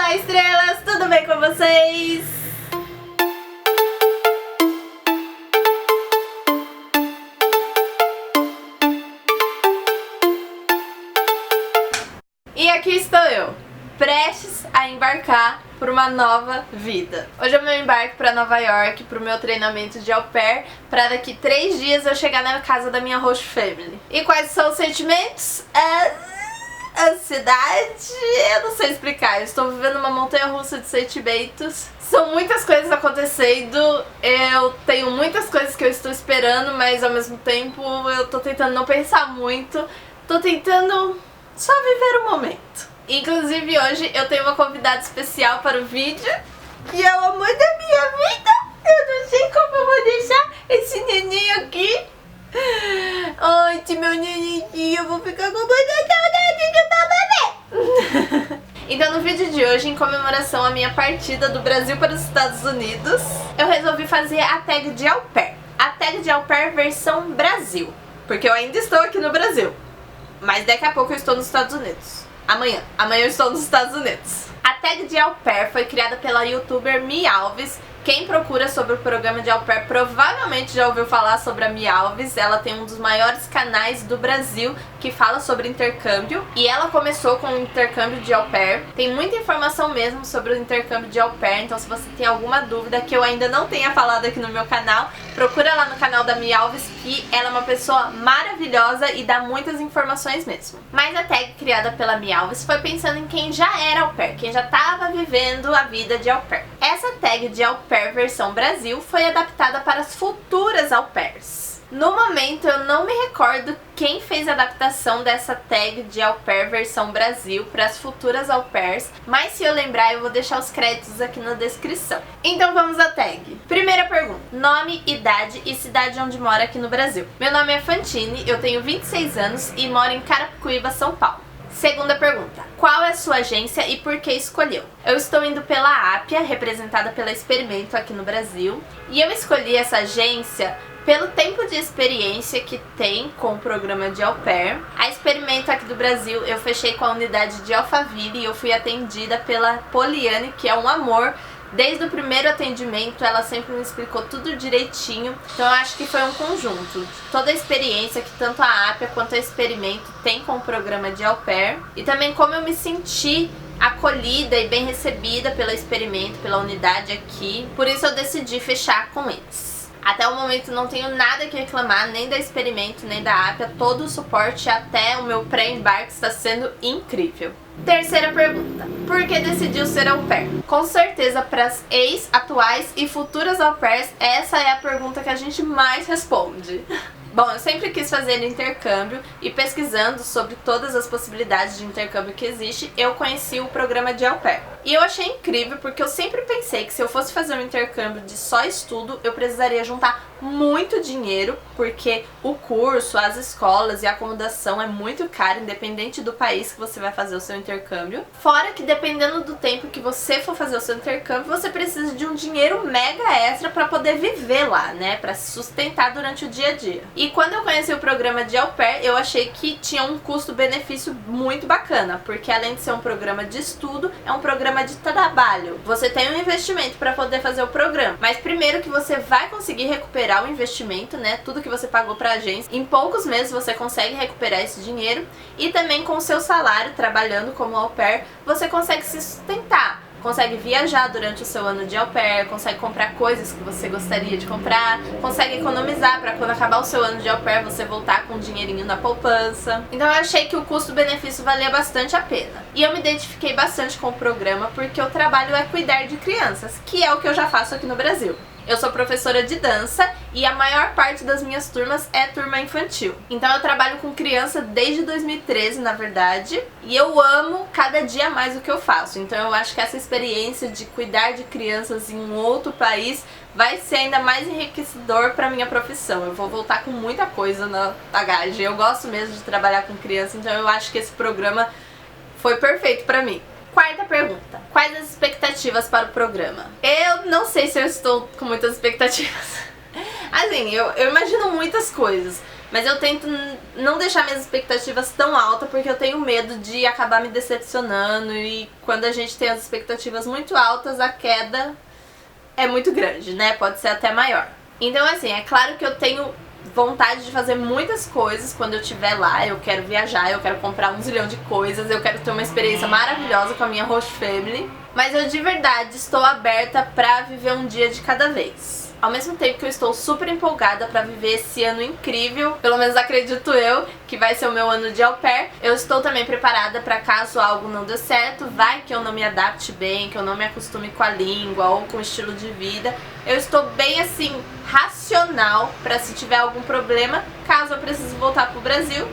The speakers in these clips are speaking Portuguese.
Olá, estrelas! Tudo bem com vocês? E aqui estou eu, prestes a embarcar por uma nova vida. Hoje é o meu embarque para Nova York, pro meu treinamento de au pair, para daqui 3 dias eu chegar na casa da minha host family. E quais são os sentimentos? Ansiedade, eu não sei explicar, eu estou vivendo uma montanha-russa de sentimentos. São muitas coisas acontecendo, eu tenho muitas coisas que eu estou esperando, mas ao mesmo tempo eu tô tentando não pensar muito, tô tentando só viver o momento. Inclusive hoje eu tenho uma convidada especial para o vídeo, que é o amor da minha vida. Eu não sei como eu vou deixar esse neném aqui. Ai, esse meu nenenzinho, eu vou ficar com muita saudade do meu bebê. Então no vídeo de hoje, em comemoração à minha partida do Brasil para os Estados Unidos, eu resolvi fazer a tag de au pair. A tag de au pair versão Brasil, porque eu ainda estou aqui no Brasil, mas daqui a pouco eu estou nos Estados Unidos. Amanhã eu estou nos Estados Unidos. A tag de au pair foi criada pela youtuber Mi Alves. Quem procura sobre o programa de au pair provavelmente já ouviu falar sobre a Mi Alves. Ela tem um dos maiores canais do Brasil que fala sobre intercâmbio. E ela começou com o intercâmbio de au pair. Tem muita informação mesmo sobre o intercâmbio de au pair. Então se você tem alguma dúvida que eu ainda não tenha falado aqui no meu canal, procura lá no canal da Mi Alves, que ela é uma pessoa maravilhosa e dá muitas informações mesmo. Mas a tag criada pela Mi Alves foi pensando em quem já era au pair, quem já estava vivendo a vida de au pair. Essa tag de au pair versão Brasil foi adaptada para as futuras au pairs. No momento eu não me recordo quem fez a adaptação dessa tag de au pair versão Brasil para as futuras au pairs, mas se eu lembrar eu vou deixar os créditos aqui na descrição. Então vamos à tag. Primeira pergunta: nome, idade e cidade onde mora aqui no Brasil. Meu nome é Fantine, eu tenho 26 anos e moro em Carapicuíba, São Paulo. Segunda pergunta: qual é a sua agência e por que escolheu? Eu estou indo pela Apia, representada pela Experimento aqui no Brasil, e eu escolhi essa agência pelo tempo de experiência que tem com o programa de au pair. A Experimento aqui do Brasil eu fechei com a unidade de Alphaville e eu fui atendida pela Poliane, que é um amor. Desde o primeiro atendimento ela sempre me explicou tudo direitinho, então eu acho que foi um conjunto. Toda a experiência que tanto a Apia quanto a Experimento tem com o programa de au pair, e também como eu me senti acolhida e bem recebida pela Experimento, pela unidade aqui, por isso eu decidi fechar com eles. Até o momento não tenho nada que reclamar, nem da Experimento, nem da Apia. Todo o suporte até o meu pré-embarque está sendo incrível. Terceira pergunta: por que decidiu ser au pair? Com certeza para as ex, atuais e futuras au pairs, essa é a pergunta que a gente mais responde. Bom, eu sempre quis fazer intercâmbio e pesquisando sobre todas as possibilidades de intercâmbio que existe, eu conheci o programa de au pair. E eu achei incrível porque eu sempre pensei que se eu fosse fazer um intercâmbio de só estudo, eu precisaria juntar muito dinheiro, porque o curso, as escolas e a acomodação é muito caro, independente do país que você vai fazer o seu intercâmbio. Fora que dependendo do tempo que você for fazer o seu intercâmbio, você precisa de um dinheiro mega extra para poder viver lá, né? Para se sustentar durante o dia a dia. E quando eu conheci o programa de au pair, eu achei que tinha um custo-benefício muito bacana, porque além de ser um programa de estudo, é um programa de trabalho. Você tem um investimento para poder fazer o programa, mas primeiro que você vai conseguir recuperar o investimento, né? Tudo que você pagou para a agência, em poucos meses você consegue recuperar esse dinheiro, e também com o seu salário trabalhando como au pair, você consegue se sustentar. Consegue viajar durante o seu ano de au pair, consegue comprar coisas que você gostaria de comprar, consegue economizar para quando acabar o seu ano de au pair você voltar com um dinheirinho na poupança. Então eu achei que o custo-benefício valia bastante a pena. E eu me identifiquei bastante com o programa porque o trabalho é cuidar de crianças, que é o que eu já faço aqui no Brasil. Eu sou professora de dança e a maior parte das minhas turmas é turma infantil. Então eu trabalho com criança desde 2013, na verdade, e eu amo cada dia mais o que eu faço. Então eu acho que essa experiência de cuidar de crianças em um outro país vai ser ainda mais enriquecedor para minha profissão. Eu vou voltar com muita coisa na bagagem. Eu gosto mesmo de trabalhar com criança, então eu acho que esse programa foi perfeito para mim. Quarta pergunta: quais as expectativas para o programa? Eu não sei se eu estou com muitas expectativas. Assim, eu imagino muitas coisas, Mas eu tento não deixar minhas expectativas tão altas, porque eu tenho medo de acabar me decepcionando, e quando a gente tem as expectativas muito altas, a queda é muito grande, né? Pode ser até maior. Então, assim, é claro que eu tenho vontade de fazer muitas coisas quando eu estiver lá. Eu quero viajar, eu quero comprar 1 zilhão de coisas, eu quero ter uma experiência maravilhosa com a minha host family. Mas eu de verdade estou aberta pra viver um dia de cada vez. Ao mesmo tempo que eu estou super empolgada pra viver esse ano incrível, pelo menos acredito eu, que vai ser o meu ano de au pair, eu estou também preparada pra caso algo não dê certo, vai que eu não me adapte bem, que eu não me acostume com a língua ou com o estilo de vida. Eu estou bem assim, racional pra se tiver algum problema, caso eu precise voltar pro Brasil.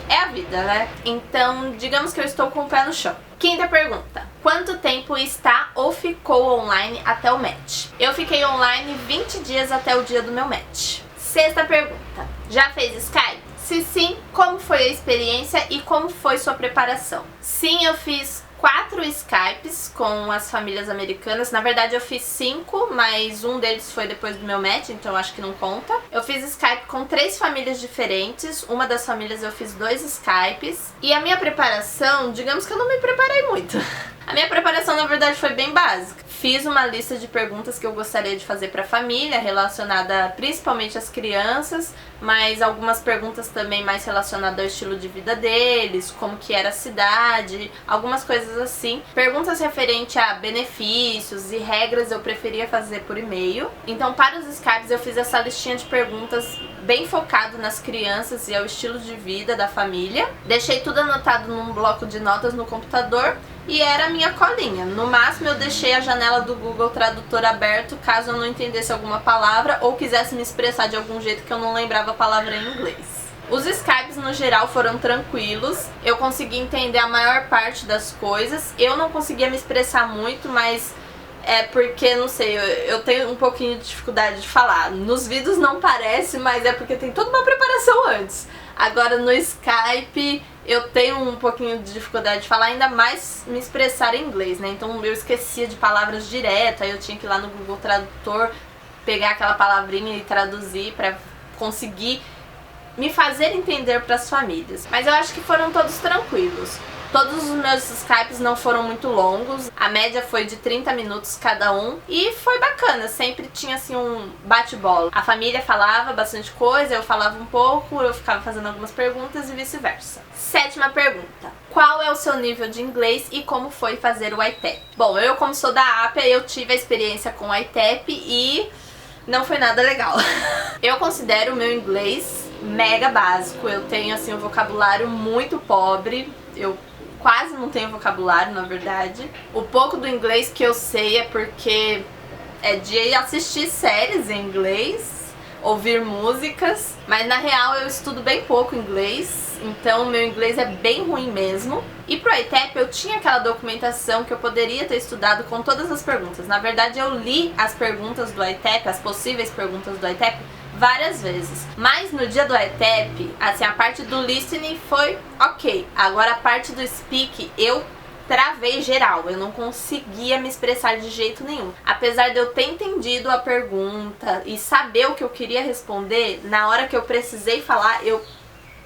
É a vida, né? Então, digamos que eu estou com o pé no chão. Quinta pergunta. Quanto tempo está ou ficou online até o match? Eu fiquei online 20 dias até o dia do meu match. Sexta pergunta. Já fez Skype? Se sim, como foi a experiência e como foi sua preparação? Sim, eu fiz 4 Skypes com as famílias americanas. Na verdade eu fiz 5, mas um deles foi depois do meu match, então eu acho que não conta. Eu fiz Skype com 3 famílias diferentes. Uma das famílias eu fiz 2 Skypes. E a minha preparação, digamos que eu não me preparei muito. A minha preparação na verdade foi bem básica. Fiz uma lista de perguntas que eu gostaria de fazer para a família, relacionada principalmente às crianças, mas algumas perguntas também mais relacionadas ao estilo de vida deles, como que era a cidade, algumas coisas assim. Perguntas referentes a benefícios e regras eu preferia fazer por e-mail. Então para os Skypes eu fiz essa listinha de perguntas bem focado nas crianças e ao estilo de vida da família. Deixei tudo anotado num bloco de notas no computador e era a minha colinha. No máximo eu deixei a janela do Google Tradutor aberto caso eu não entendesse alguma palavra ou quisesse me expressar de algum jeito que eu não lembrava a palavra em inglês. Os Skypes no geral foram tranquilos, eu consegui entender a maior parte das coisas. Eu não conseguia me expressar muito, mas é porque, não sei, eu tenho um pouquinho de dificuldade de falar. Nos vídeos não parece, mas é porque tem toda uma preparação antes. Agora no Skype eu tenho um pouquinho de dificuldade de falar, ainda mais me expressar em inglês, né? Então eu esquecia de palavras direto, aí eu tinha que ir lá no Google Tradutor, pegar aquela palavrinha e traduzir pra conseguir me fazer entender para as famílias. Mas eu acho que foram todos tranquilos. Todos os meus Skypes não foram muito longos, a média foi de 30 minutos cada um e foi bacana, sempre tinha assim um bate-bola. A família falava bastante coisa, eu falava um pouco, eu ficava fazendo algumas perguntas e vice-versa. Sétima pergunta. Qual é o seu nível de inglês e como foi fazer o ITEP? Bom, eu como sou da APA, eu tive a experiência com o ITEP e não foi nada legal. Eu considero o meu inglês mega básico, eu tenho assim um vocabulário muito pobre, eu quase não tenho vocabulário, na verdade. O pouco do inglês que eu sei é porque é de assistir séries em inglês, ouvir músicas, mas na real eu estudo bem pouco inglês, então meu inglês é bem ruim mesmo. E pro ITEP eu tinha aquela documentação que eu poderia ter estudado com todas as perguntas. Na verdade eu li as perguntas do ITEP, as possíveis perguntas do ITEP, várias vezes. Mas no dia do ITEP, assim, a parte do listening foi ok. Agora a parte do speak eu travei geral, eu não conseguia me expressar de jeito nenhum. Apesar de eu ter entendido a pergunta e saber o que eu queria responder, na hora que eu precisei falar, eu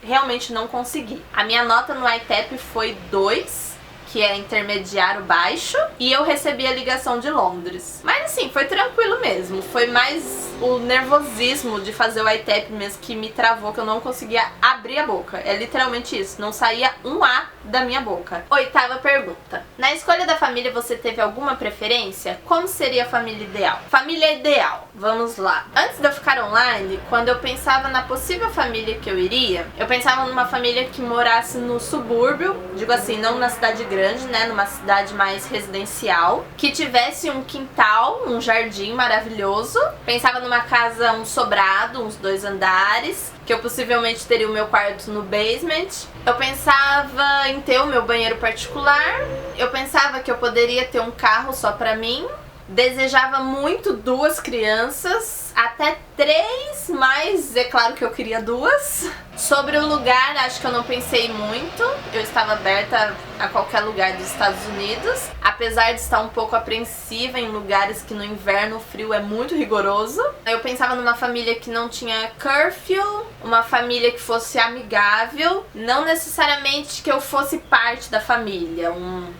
realmente não consegui. A minha nota no ITEP foi 2, que é intermediário baixo, e eu recebi a ligação de Londres. Mas assim, foi tranquilo mesmo, foi mais o nervosismo de fazer o ITEP mesmo que me travou, que eu não conseguia abrir a boca. É literalmente isso, não saía um A da minha boca. Oitava pergunta. Na escolha da família você teve alguma preferência? Como seria a família ideal? Família ideal, vamos lá. Antes de eu ficar online, quando eu pensava na possível família que eu iria, eu pensava numa família que morasse no subúrbio, digo assim, não na cidade grande, né, numa cidade mais residencial, que tivesse um quintal, um jardim maravilhoso. Pensava numa casa, um sobrado, uns 2 andares, que eu possivelmente teria o meu quarto no basement. Eu pensava em ter o meu banheiro particular. Eu pensava que eu poderia ter um carro só pra mim. Desejava muito 2 crianças. até 3, mas é claro que eu queria 2. Sobre o lugar, acho que eu não pensei muito. Eu estava aberta a qualquer lugar dos Estados Unidos, apesar de estar um pouco apreensiva em lugares que no inverno o frio é muito rigoroso. Eu pensava numa família que não tinha curfew, uma família que fosse amigável, não necessariamente que eu fosse parte da família,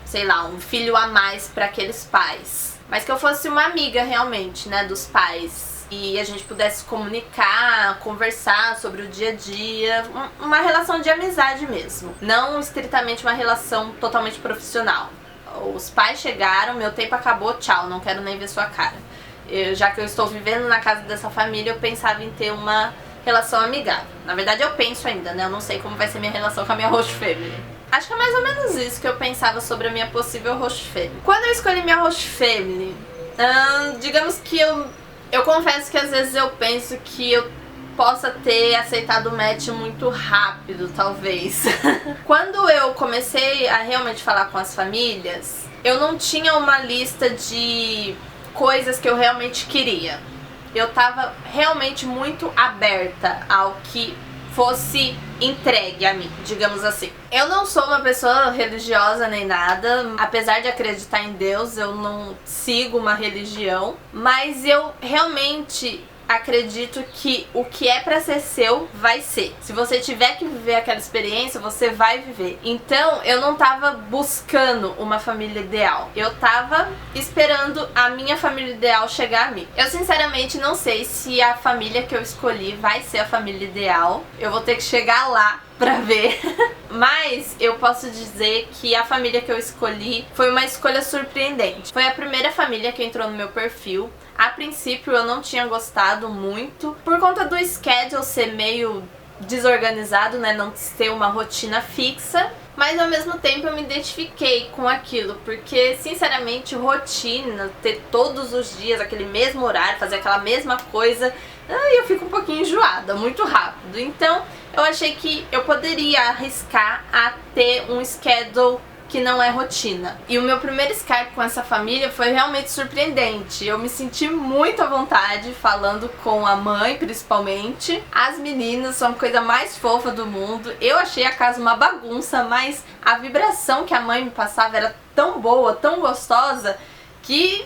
sei lá, um filho a mais para aqueles pais, mas que eu fosse uma amiga realmente, né, dos pais. E a gente pudesse comunicar, conversar sobre o dia a dia, uma relação de amizade mesmo, não estritamente uma relação totalmente profissional. Os pais chegaram, meu tempo acabou, tchau, não quero nem ver sua cara. Já que eu estou vivendo na casa dessa família, eu pensava em ter uma relação amigável. Na verdade eu penso ainda, né, eu não sei como vai ser minha relação com a minha host family. Acho que é mais ou menos isso que eu pensava sobre a minha possível host family. Quando eu escolhi minha host family, digamos que eu confesso que às vezes eu penso que eu possa ter aceitado o match muito rápido, talvez. Quando eu comecei a realmente falar com as famílias, eu não tinha uma lista de coisas que eu realmente queria. Eu tava realmente muito aberta ao que fosse entregue a mim, digamos assim. Eu não sou uma pessoa religiosa nem nada, apesar de acreditar em Deus, eu não sigo uma religião, mas eu realmente acredito que o que é pra ser seu, vai ser. Se você tiver que viver aquela experiência, você vai viver. Então, eu não tava buscando uma família ideal. Eu tava esperando a minha família ideal chegar a mim. Eu, sinceramente, não sei se a família que eu escolhi vai ser a família ideal. Eu vou ter que chegar lá pra ver. Mas eu posso dizer que a família que eu escolhi foi uma escolha surpreendente. Foi a primeira família que entrou no meu perfil. A princípio eu não tinha gostado muito, por conta do schedule ser meio desorganizado, né, não ter uma rotina fixa, mas ao mesmo tempo eu me identifiquei com aquilo, porque sinceramente rotina, ter todos os dias aquele mesmo horário, fazer aquela mesma coisa, eu fico um pouquinho enjoada, muito rápido. Então eu achei que eu poderia arriscar a ter um schedule que não é rotina. E o meu primeiro Skype com essa família foi realmente surpreendente. Eu me senti muito à vontade falando com a mãe, principalmente. As meninas são a coisa mais fofa do mundo. Eu achei a casa uma bagunça, mas a vibração que a mãe me passava era tão boa, tão gostosa, que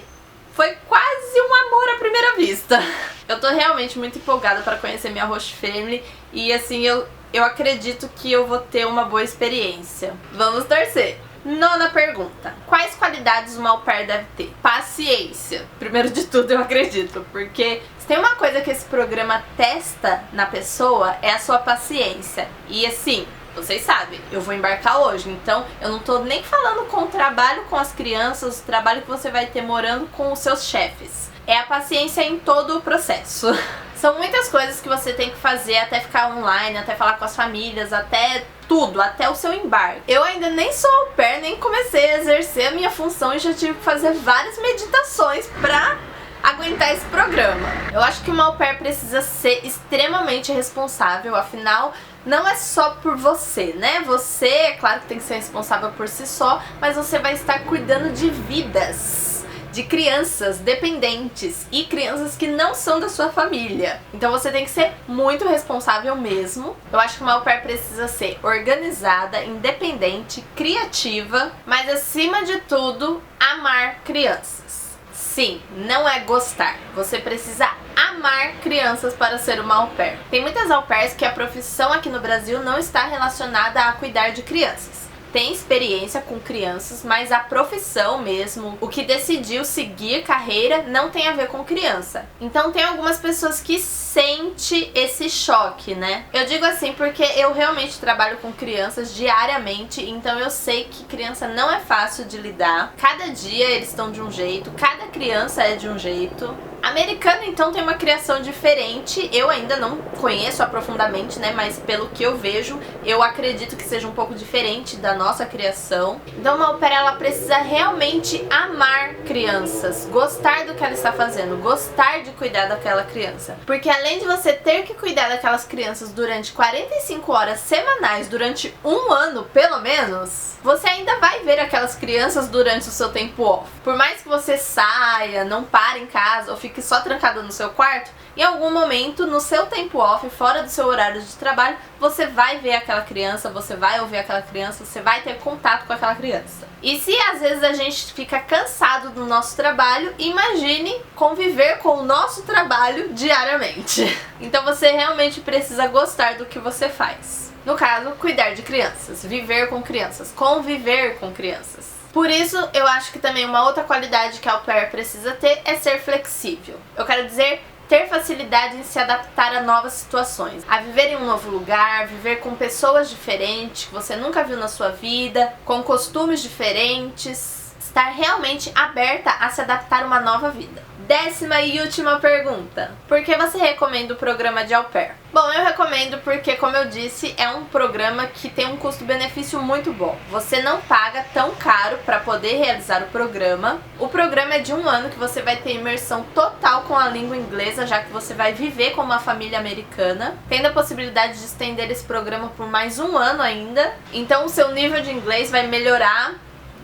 foi quase um amor à primeira vista. Eu tô realmente muito empolgada para conhecer minha host family e assim, eu acredito que eu vou ter uma boa experiência. Vamos torcer! Nona pergunta. Quais qualidades uma au pair deve ter? Paciência. Primeiro de tudo, eu acredito, porque se tem uma coisa que esse programa testa na pessoa, é a sua paciência. E assim, vocês sabem, eu vou embarcar hoje, então eu não tô nem falando com o trabalho com as crianças, o trabalho que você vai ter morando com os seus chefes. É a paciência em todo o processo. São muitas coisas que você tem que fazer até ficar online, até falar com as famílias, até tudo, até o seu embarque. Eu ainda nem sou au pair, nem comecei a exercer a minha função e já tive que fazer várias meditações pra aguentar esse programa. Eu acho que uma au pair precisa ser extremamente responsável, afinal, não é só por você, né? Você, é claro que tem que ser responsável por si só, mas você vai estar cuidando de vidas, de crianças dependentes e crianças que não são da sua família. Então você tem que ser muito responsável mesmo. Eu acho que uma au pair precisa ser organizada, independente, criativa, mas acima de tudo, amar crianças. Sim, não é gostar. Você precisa amar crianças para ser uma au pair. Tem muitas au pairs que a profissão aqui no Brasil não está relacionada a cuidar de crianças. Tem experiência com crianças, mas a profissão mesmo, o que decidiu seguir carreira, não tem a ver com criança. Então tem algumas pessoas que sentem esse choque, né? Eu digo assim porque eu realmente trabalho com crianças diariamente, então eu sei que criança não é fácil de lidar. Cada dia eles estão de um jeito, cada criança é de um jeito. Americano, então, tem uma criação diferente. Eu ainda não conheço aprofundadamente, né? Mas pelo que eu vejo, eu acredito que seja um pouco diferente da nossa criação. Então, uma au pair, ela precisa realmente amar crianças, gostar do que ela está fazendo, gostar de cuidar daquela criança. Porque além de você ter que cuidar daquelas crianças durante 45 horas semanais, durante um ano, pelo menos, você ainda vai ver aquelas crianças durante o seu tempo off. Por mais que você saia, não pare em casa ou fique fique só trancada no seu quarto, em algum momento, no seu tempo off, fora do seu horário de trabalho, você vai ver aquela criança, você vai ouvir aquela criança, você vai ter contato com aquela criança. E se às vezes a gente fica cansado do nosso trabalho, imagine conviver com o nosso trabalho diariamente. Então você realmente precisa gostar do que você faz. No caso, cuidar de crianças, viver com crianças, conviver com crianças. Por isso, eu acho que também uma outra qualidade que a au pair precisa ter é ser flexível. Eu quero dizer, ter facilidade em se adaptar a novas situações, a viver em um novo lugar, viver com pessoas diferentes que você nunca viu na sua vida, com costumes diferentes, estar realmente aberta a se adaptar a uma nova vida. 10ª e última pergunta. Por que você recomenda o programa de au pair? Bom, eu recomendo porque, como eu disse, é um programa que tem um custo-benefício muito bom. Você não paga tão caro para poder realizar o programa. O programa é de 1 ano que você vai ter imersão total com a língua inglesa, já que você vai viver com uma família americana, tendo a possibilidade de estender esse programa por mais 1 ano ainda. Então o seu nível de inglês vai melhorar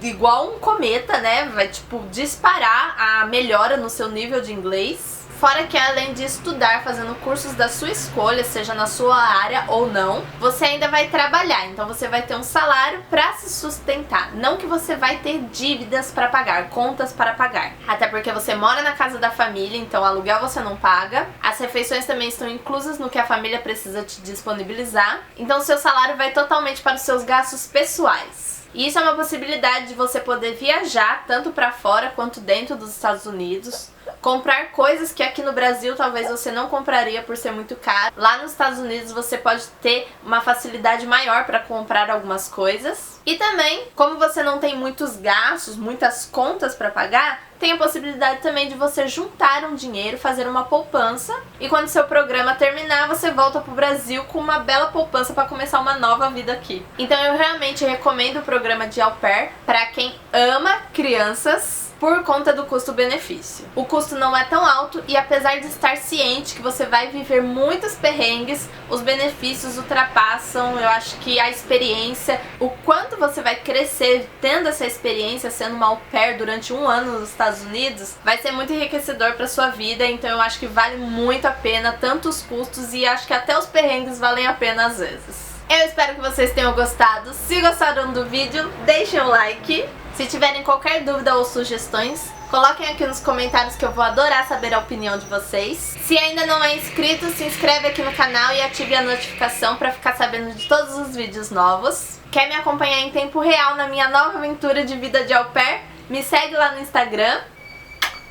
igual um cometa, né? Vai, tipo, disparar a melhora no seu nível de inglês. Fora que, além de estudar fazendo cursos da sua escolha, seja na sua área ou não, você ainda vai trabalhar. Então você vai ter um salário para se sustentar. Não que você vai ter dívidas para pagar, contas para pagar. Até porque você mora na casa da família, então aluguel você não paga. As refeições também estão inclusas no que a família precisa te disponibilizar. Então seu salário vai totalmente para os seus gastos pessoais. E isso é uma possibilidade de você poder viajar tanto para fora quanto dentro dos Estados Unidos, comprar coisas que aqui no Brasil talvez você não compraria por ser muito caro. Lá nos Estados Unidos você pode ter uma facilidade maior para comprar algumas coisas. E também, como você não tem muitos gastos, muitas contas para pagar, tem a possibilidade também de você juntar um dinheiro, fazer uma poupança, e quando seu programa terminar, você volta pro Brasil com uma bela poupança para começar uma nova vida aqui. Então eu realmente recomendo o programa de au pair para quem ama crianças, por conta do custo-benefício. O custo não é tão alto e, apesar de estar ciente que você vai viver muitos perrengues, os benefícios ultrapassam, eu acho que a experiência, o quanto você vai crescer tendo essa experiência, sendo uma au pair durante 1 ano nos Estados Unidos, vai ser muito enriquecedor para sua vida. Então eu acho que vale muito a pena, tanto os custos, e acho que até os perrengues valem a pena às vezes. Eu espero que vocês tenham gostado. Se gostaram do vídeo, deixem um like. Se tiverem qualquer dúvida ou sugestões, coloquem aqui nos comentários que eu vou adorar saber a opinião de vocês. Se ainda não é inscrito, se inscreve aqui no canal e ative a notificação para ficar sabendo de todos os vídeos novos. Quer me acompanhar em tempo real na minha nova aventura de vida de au pair? Me segue lá no Instagram.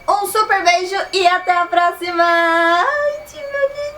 Um super beijo e até a próxima! Ai, meu Deus.